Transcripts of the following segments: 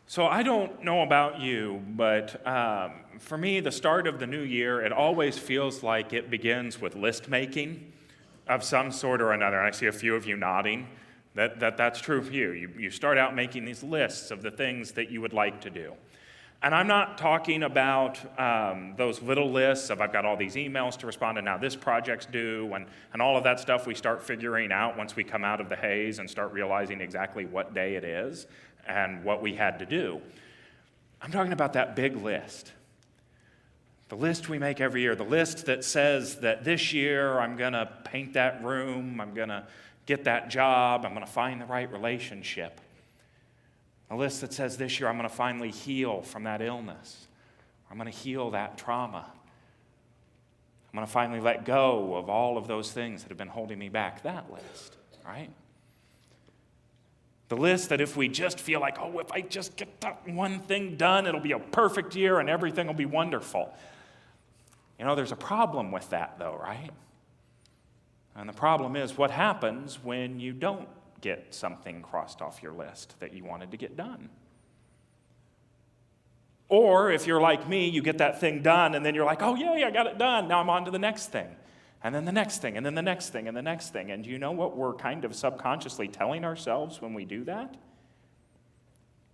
So I don't know about you, but for me, the start of the new year, it always feels like it begins with list making of some sort or another. And I see a few of you nodding. That's true for you. You start out making these lists of the things that you would like to do. And I'm not talking about those little lists of I've got all these emails to respond to, now this project's due, and all of that stuff we start figuring out once we come out of the haze and start realizing exactly what day it is and what we had to do. I'm talking about that big list. The list we make every year, the list that says that this year I'm going to paint that room, I'm going to get that job, I'm going to find the right relationship. A list that says this year I'm going to finally heal from that illness. I'm going to heal that trauma. I'm going to finally let go of all of those things that have been holding me back. That list, right? The list that if we just feel like, oh, if I just get that one thing done, it'll be a perfect year and everything will be wonderful. You know, there's a problem with that, though, right? And the problem is what happens when you don't get something crossed off your list that you wanted to get done. Or if you're like me, you get that thing done and then you're like, oh, yeah, I got it done. Now I'm on to the next thing. And then the next thing, and then the next thing, and the next thing. And do you know what we're kind of subconsciously telling ourselves when we do that?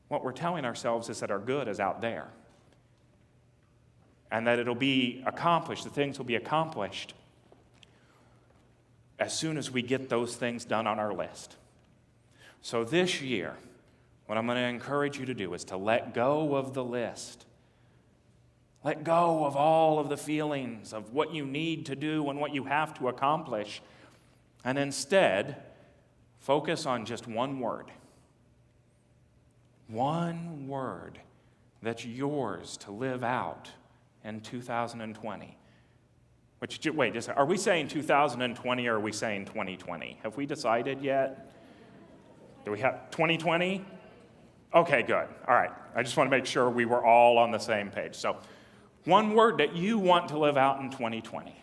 What we're telling ourselves is that our good is out there. And that it'll be accomplished, the things will be accomplished as soon as we get those things done on our list. So this year, what I'm going to encourage you to do is to let go of the list. Let go of all of the feelings of what you need to do and what you have to accomplish, and instead, focus on just one word. One word that's yours to live out in 2020. Are we saying 2020 or are we saying 2020? Have we decided yet? Do we have 2020? Okay, good. All right. I just want to make sure we were all on the same page. So, one word that you want to live out in 2020.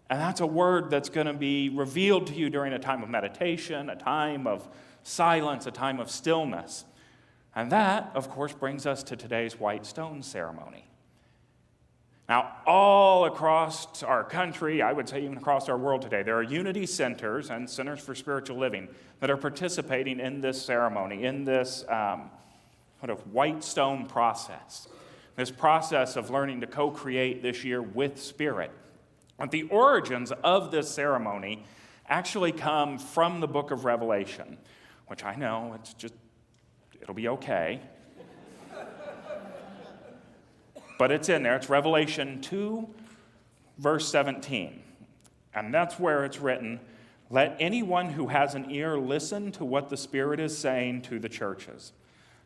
And that's a word that's going to be revealed to you during a time of meditation, a time of silence, a time of stillness. And that, of course, brings us to today's white stone ceremony. Now, all across our country, I would say even across our world today, there are unity centers and centers for spiritual living that are participating in this ceremony, in this sort of white stone process. This process of learning to co-create this year with Spirit. But the origins of this ceremony actually come from the book of Revelation, which I know, it'll be okay. But it's in there. It's Revelation 2, verse 17. And that's where it's written, "Let anyone who has an ear listen to what the Spirit is saying to the churches.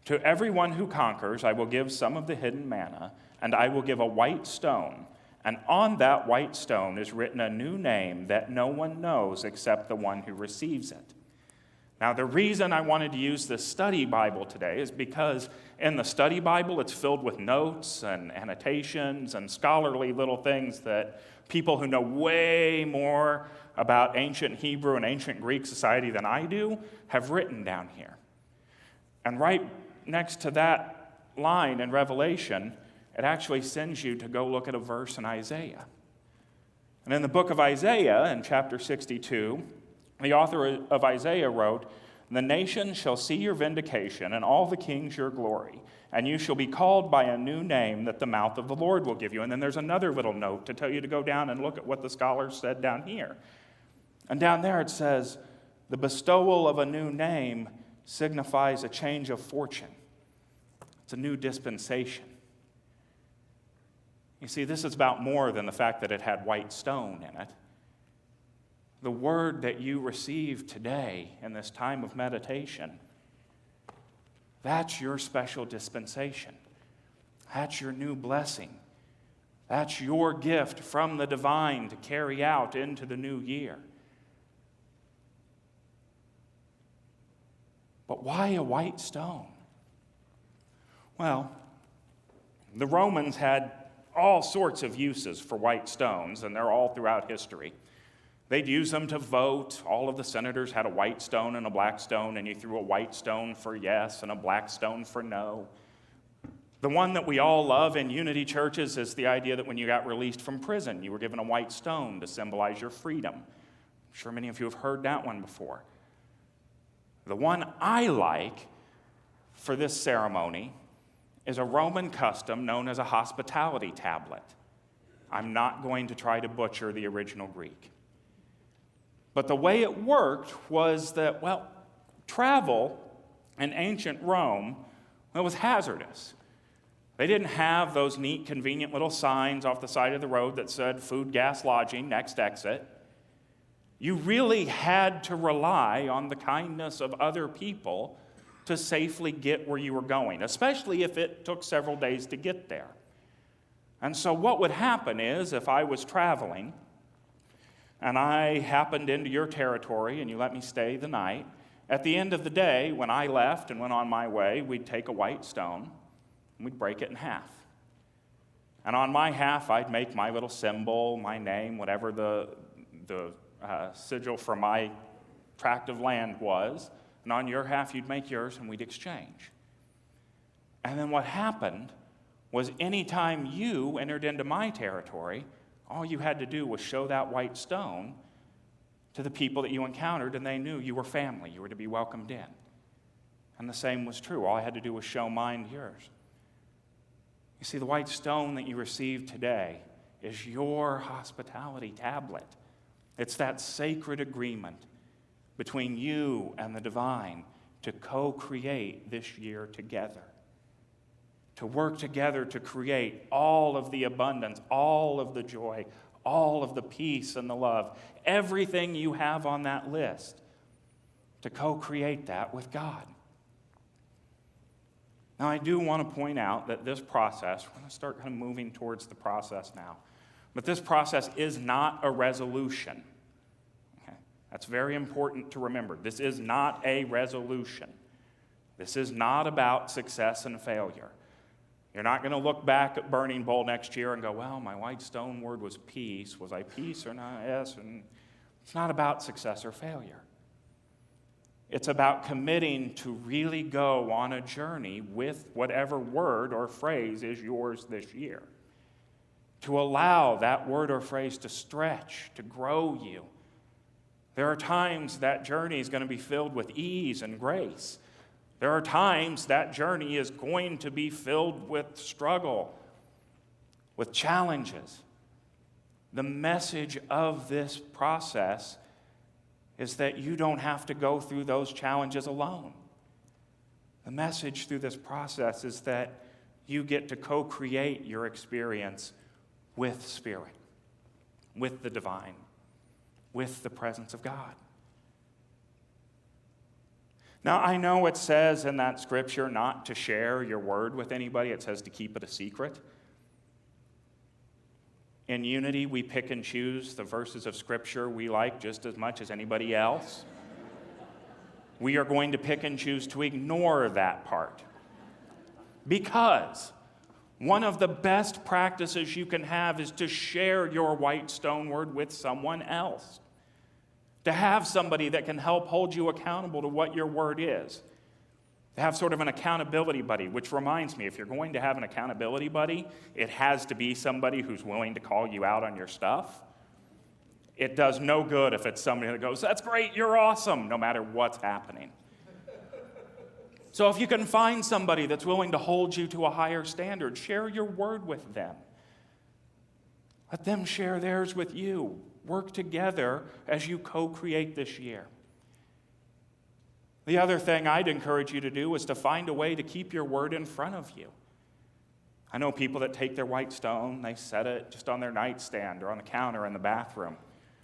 To everyone who conquers, I will give some of the hidden manna, and I will give a white stone. And on that white stone is written a new name that no one knows except the one who receives it." Now, the reason I wanted to use this study Bible today is because in the study Bible, it's filled with notes and annotations and scholarly little things that people who know way more about ancient Hebrew and ancient Greek society than I do have written down here. And right next to that line in Revelation, it actually sends you to go look at a verse in Isaiah. And in the book of Isaiah, in chapter 62, the author of Isaiah wrote, "The nations shall see your vindication, and all the kings your glory, and you shall be called by a new name that the mouth of the Lord will give you." And then there's another little note to tell you to go down and look at what the scholars said down here. And down there it says, "The bestowal of a new name signifies a change of fortune." It's a new dispensation. You see, this is about more than the fact that it had white stone in it. The word that you receive today in this time of meditation, that's your special dispensation. That's your new blessing. That's your gift from the divine to carry out into the new year. But why a white stone? Well, the Romans had all sorts of uses for white stones, and they're all throughout history. They'd use them to vote. All of the senators had a white stone and a black stone, and you threw a white stone for yes and a black stone for no. The one that we all love in Unity churches is the idea that when you got released from prison, you were given a white stone to symbolize your freedom. I'm sure many of you have heard that one before. The one I like for this ceremony is a Roman custom known as a hospitality tablet. I'm not going to try to butcher the original Greek. But the way it worked was that, travel in ancient Rome, was hazardous. They didn't have those neat, convenient little signs off the side of the road that said food, gas, lodging, next exit. You really had to rely on the kindness of other people to safely get where you were going, especially if it took several days to get there. And so what would happen is, if I was traveling and I happened into your territory and you let me stay the night, at the end of the day, when I left and went on my way, we'd take a white stone and we'd break it in half. And on my half, I'd make my little symbol, my name, whatever the sigil for my tract of land was. And on your half, you'd make yours, and we'd exchange. And then what happened was anytime you entered into my territory, all you had to do was show that white stone to the people that you encountered, and they knew you were family. You were to be welcomed in. And the same was true. All I had to do was show mine to yours. You see, the white stone that you received today is your hospitality tablet. It's that sacred agreement between you and the divine to co-create this year together. To work together to create all of the abundance, all of the joy, all of the peace and the love, everything you have on that list, to co-create that with God. Now, I do want to point out that this process, we're going to start kind of moving towards the process now, but this process is not a resolution. Okay? That's very important to remember. This is not a resolution. This is not about success and failure. You're not going to look back at Burning Bowl next year and go, well, my white stone word was peace. Was I peace or not? Yes. And it's not about success or failure. It's about committing to really go on a journey with whatever word or phrase is yours this year. To allow that word or phrase to stretch, to grow you. There are times that journey is going to be filled with ease and grace. There are times that journey is going to be filled with struggle, with challenges. The message of this process is that you don't have to go through those challenges alone. The message through this process is that you get to co-create your experience with Spirit, with the divine, with the presence of God. Now, I know it says in that scripture not to share your word with anybody. It says to keep it a secret. In Unity, we pick and choose the verses of scripture we like just as much as anybody else. We are going to pick and choose to ignore that part. Because one of the best practices you can have is to share your white stone word with someone else. To have somebody that can help hold you accountable to what your word is. To have sort of an accountability buddy, which reminds me, if you're going to have an accountability buddy, it has to be somebody who's willing to call you out on your stuff. It does no good if it's somebody that goes, that's great, you're awesome, no matter what's happening. So if you can find somebody that's willing to hold you to a higher standard, share your word with them. Let them share theirs with you. Work together as you co-create this year. The other thing I'd encourage you to do is to find a way to keep your word in front of you. I know people that take their white stone, they set it just on their nightstand or on the counter in the bathroom.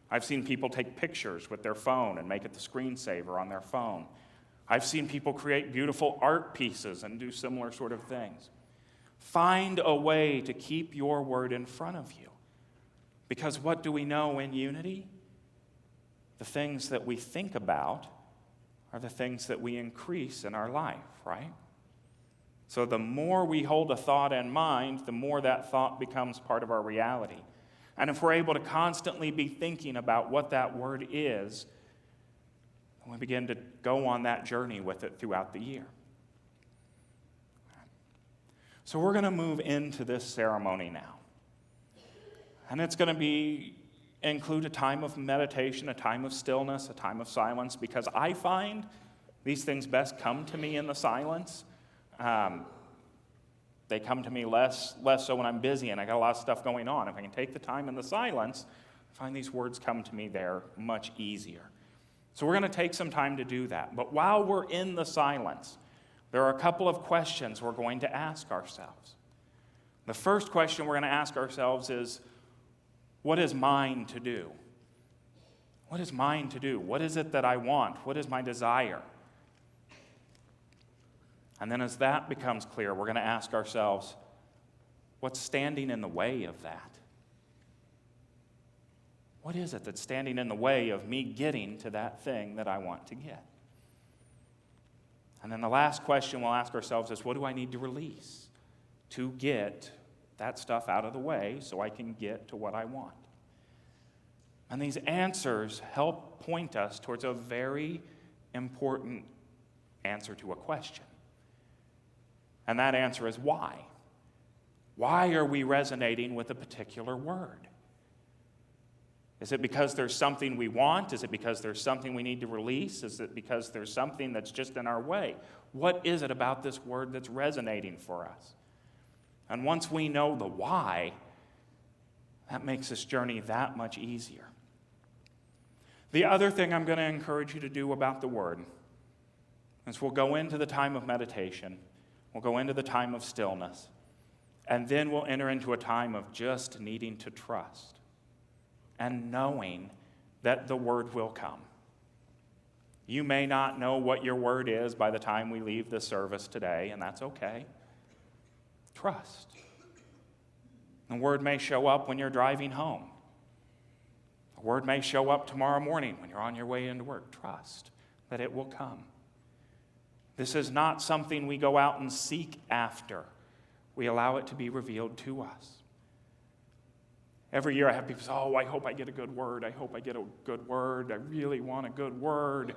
I've seen people take pictures with their phone and make it the screensaver on their phone. I've seen people create beautiful art pieces and do similar sort of things. Find a way to keep your word in front of you. Because what do we know in unity? The things that we think about are the things that we increase in our life, right? So the more we hold a thought in mind, the more that thought becomes part of our reality. And if we're able to constantly be thinking about what that word is, we begin to go on that journey with it throughout the year. So we're going to move into this ceremony now. And it's going to include a time of meditation, a time of stillness, a time of silence, because I find these things best come to me in the silence. They come to me less so when I'm busy and I got a lot of stuff going on. If I can take the time in the silence, I find these words come to me there much easier. So we're going to take some time to do that. But while we're in the silence, there are a couple of questions we're going to ask ourselves. The first question we're going to ask ourselves is, what is mine to do? What is mine to do? What is it that I want? What is my desire? And then as that becomes clear, we're going to ask ourselves, what's standing in the way of that? What is it that's standing in the way of me getting to that thing that I want to get? And then the last question we'll ask ourselves is, what do I need to release to get that stuff out of the way so I can get to what I want? And these answers help point us towards a very important answer to a question. And that answer is why? Why are we resonating with a particular word? Is it because there's something we want? Is it because there's something we need to release? Is it because there's something that's just in our way? What is it about this word that's resonating for us? And once we know the why, that makes this journey that much easier. The other thing I'm going to encourage you to do about the word is we'll go into the time of meditation, we'll go into the time of stillness, and then we'll enter into a time of just needing to trust and knowing that the word will come. You may not know what your word is by the time we leave this service today, and that's okay. Trust. The word may show up when you're driving home. The word may show up tomorrow morning when you're on your way into work. Trust that it will come. This is not something we go out and seek after. We allow it to be revealed to us. Every year I have people say, I hope I get a good word. I hope I get a good word. I really want a good word.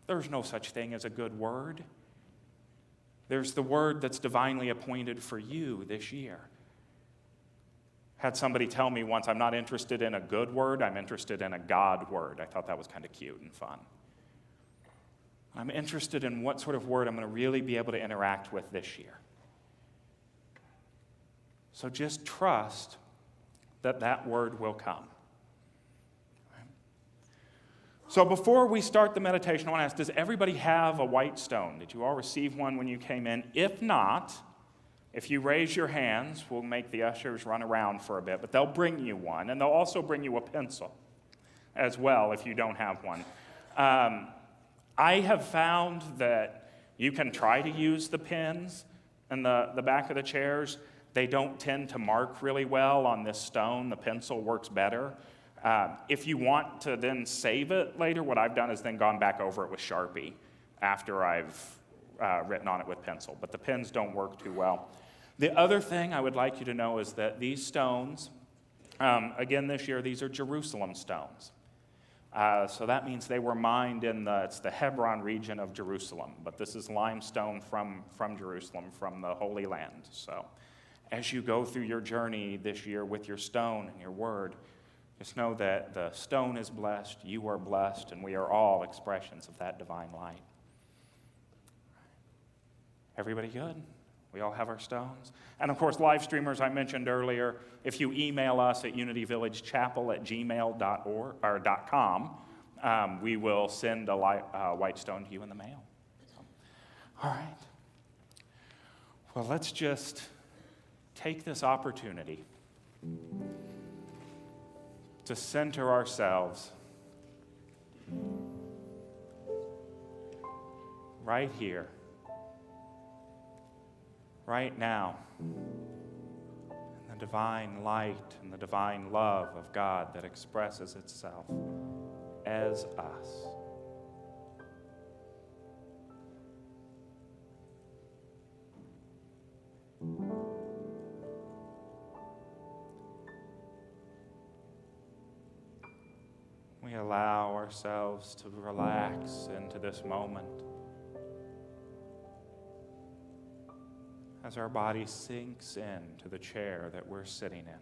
There's no such thing as a good word. There's the word that's divinely appointed for you this year. Had somebody tell me once, I'm not interested in a good word, I'm interested in a God word. I thought that was kind of cute and fun. I'm interested in what sort of word I'm going to really be able to interact with this year. So just trust that that word will come. So before we start the meditation, I want to ask, does everybody have a white stone? Did you all receive one when you came in? If not, if you raise your hands, we'll make the ushers run around for a bit, but they'll bring you one, and they'll also bring you a pencil as well if you don't have one. I have found that you can try to use the pens in the back of the chairs. They don't tend to mark really well on this stone. The pencil works better. If you want to then save it later, what I've done is then gone back over it with Sharpie after I've written on it with pencil. But the pens don't work too well. The other thing I would like you to know is that these stones, again this year, these are Jerusalem stones. So that means they were mined it's the Hebron region of Jerusalem. But this is limestone from Jerusalem, from the Holy Land. So as you go through your journey this year with your stone and your word, just know that the stone is blessed, you are blessed, and we are all expressions of that divine light. Everybody good? We all have our stones? And of course, live streamers I mentioned earlier, if you email us at unityvillagechapel@gmail.com, we will send a white stone to you in the mail. So, all right. Well, let's just take this opportunity to center ourselves right here, right now, in the divine light and the divine love of God that expresses itself as us. allow ourselves to relax into this moment as our body sinks into the chair that we're sitting in.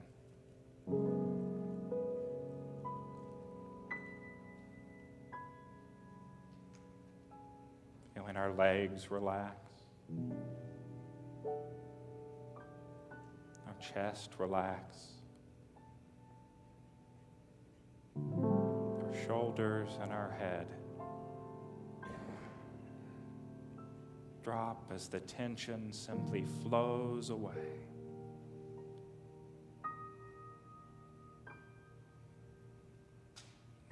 Feeling our legs relax, our chest relax, our shoulders and our head drop as the tension simply flows away.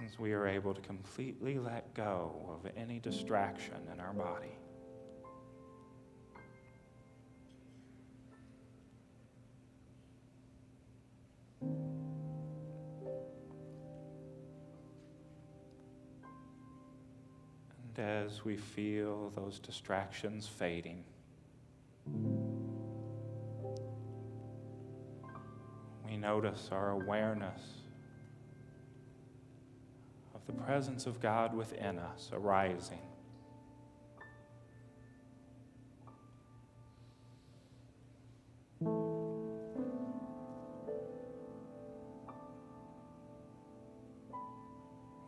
As we are able to completely let go of any distraction in our body. And as we feel those distractions fading, we notice our awareness of the presence of God within us arising.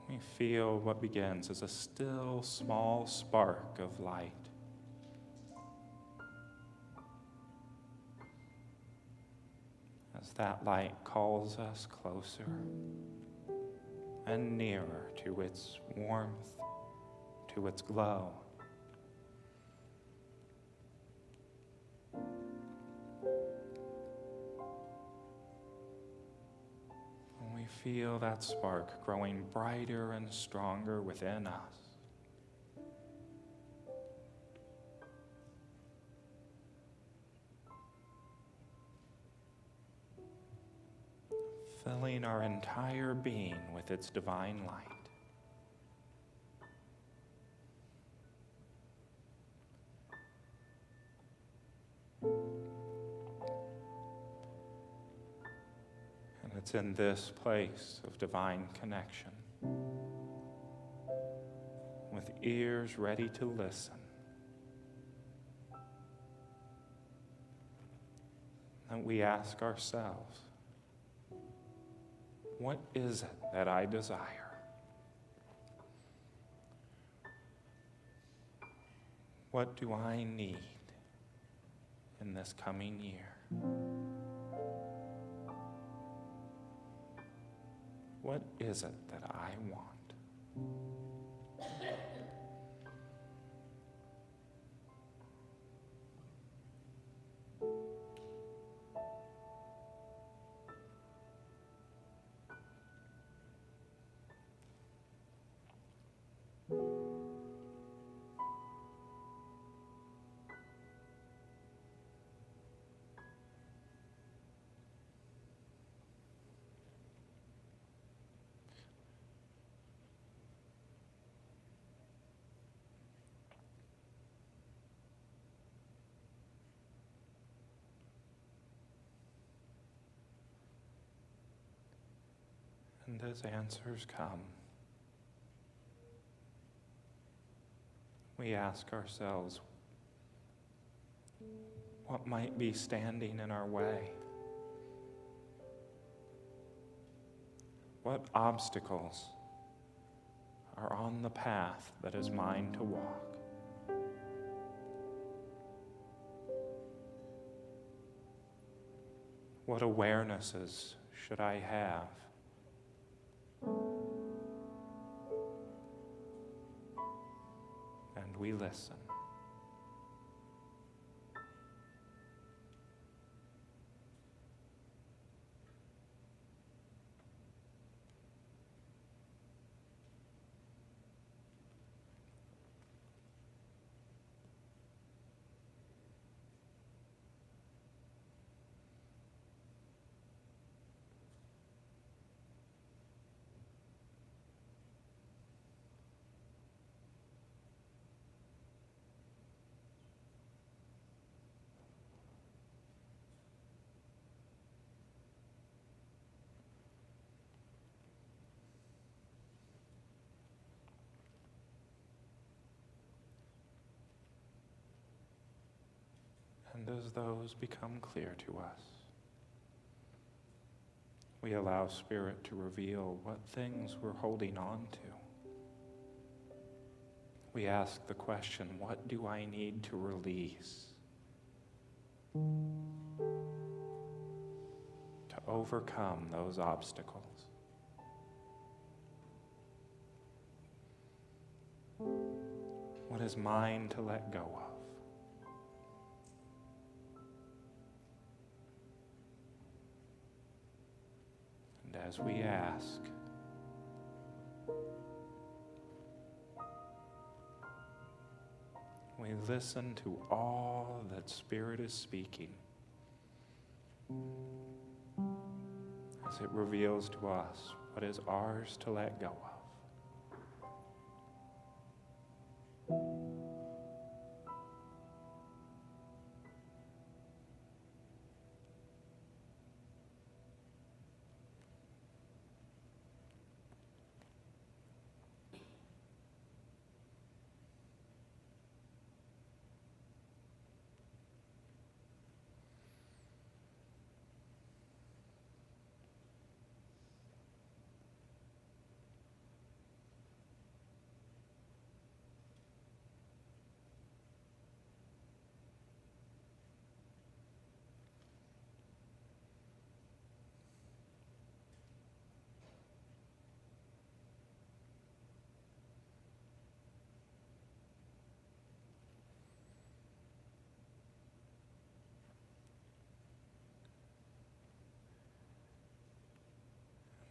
We feel what begins as a still small spark of light. As that light calls us closer and nearer to its warmth, to its glow. And we feel that spark growing brighter and stronger within us. Filling our entire being with its divine light. And it's in this place of divine connection, with ears ready to listen, that we ask ourselves, what is it that I desire? What do I need in this coming year? What is it that I want? And as answers come, we ask ourselves, what might be standing in our way? What obstacles are on the path that is mine to walk? What awarenesses should I have? And we listen. And as those become clear to us, we allow Spirit to reveal what things we're holding on to. We ask the question, what do I need to release to overcome those obstacles? What is mine to let go of? And as we ask, we listen to all that Spirit is speaking as it reveals to us what is ours to let go of.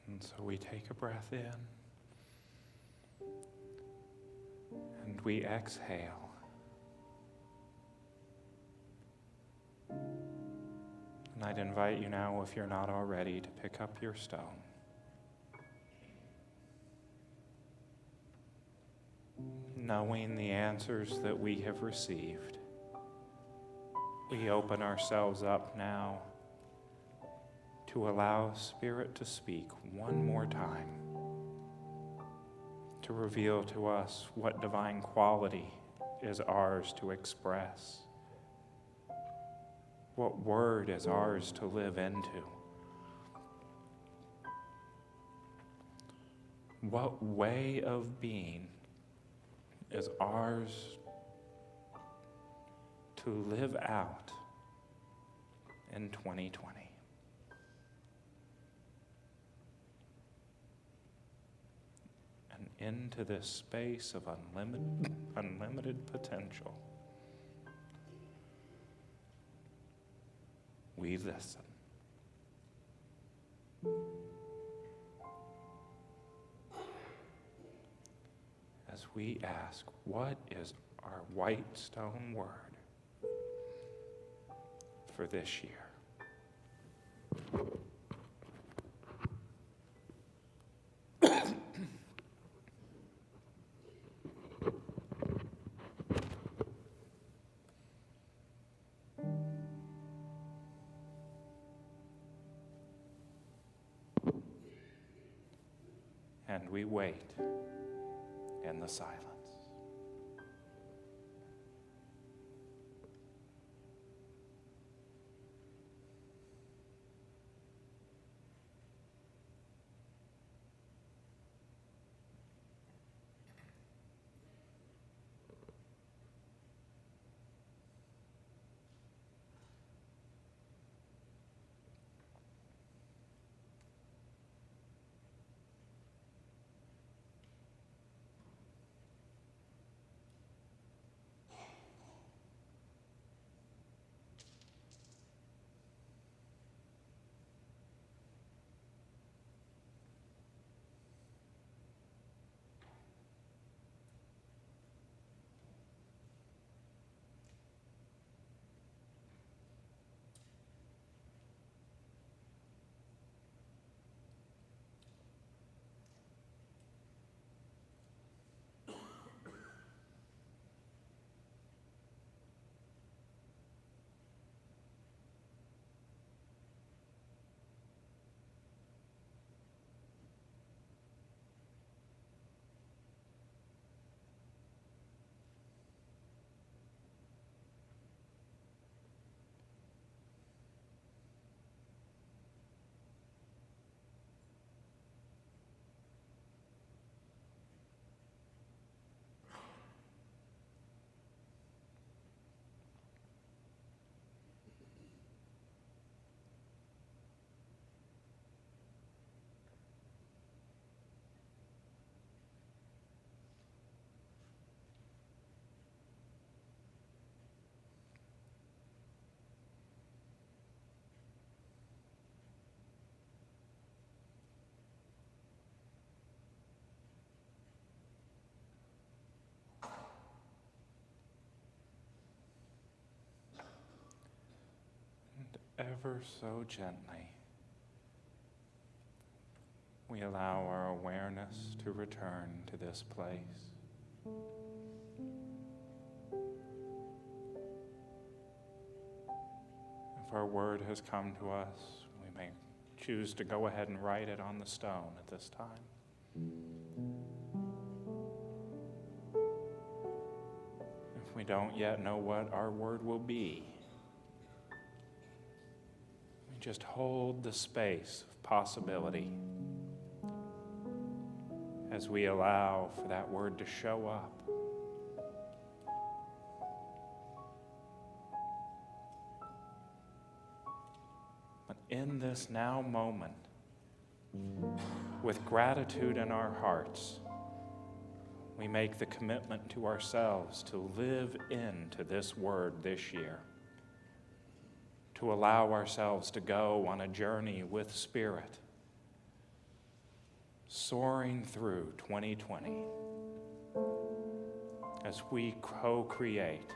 And so we take a breath in and we exhale. And I'd invite you now, if you're not already, to pick up your stone. Knowing the answers that we have received, we open ourselves up now to allow Spirit to speak one more time, to reveal to us what divine quality is ours to express, what word is ours to live into, what way of being is ours to live out in 2020. Into this space of unlimited potential, we listen. As we ask, what is our white stone word for this year? And we wait in the silence. ever so gently, we allow our awareness to return to this place. If our word has come to us, we may choose to go ahead and write it on the stone at this time. If we don't yet know what our word will be, we just hold the space of possibility as we allow for that word to show up. But in this now moment, with gratitude in our hearts, we make the commitment to ourselves to live into this word this year, to allow ourselves to go on a journey with Spirit, soaring through 2020 as we co-create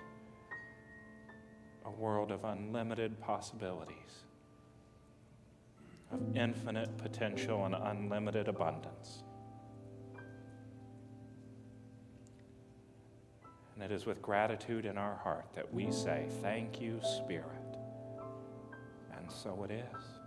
a world of unlimited possibilities, of infinite potential and unlimited abundance. And it is with gratitude in our heart that we say, "Thank you, Spirit." And so it is.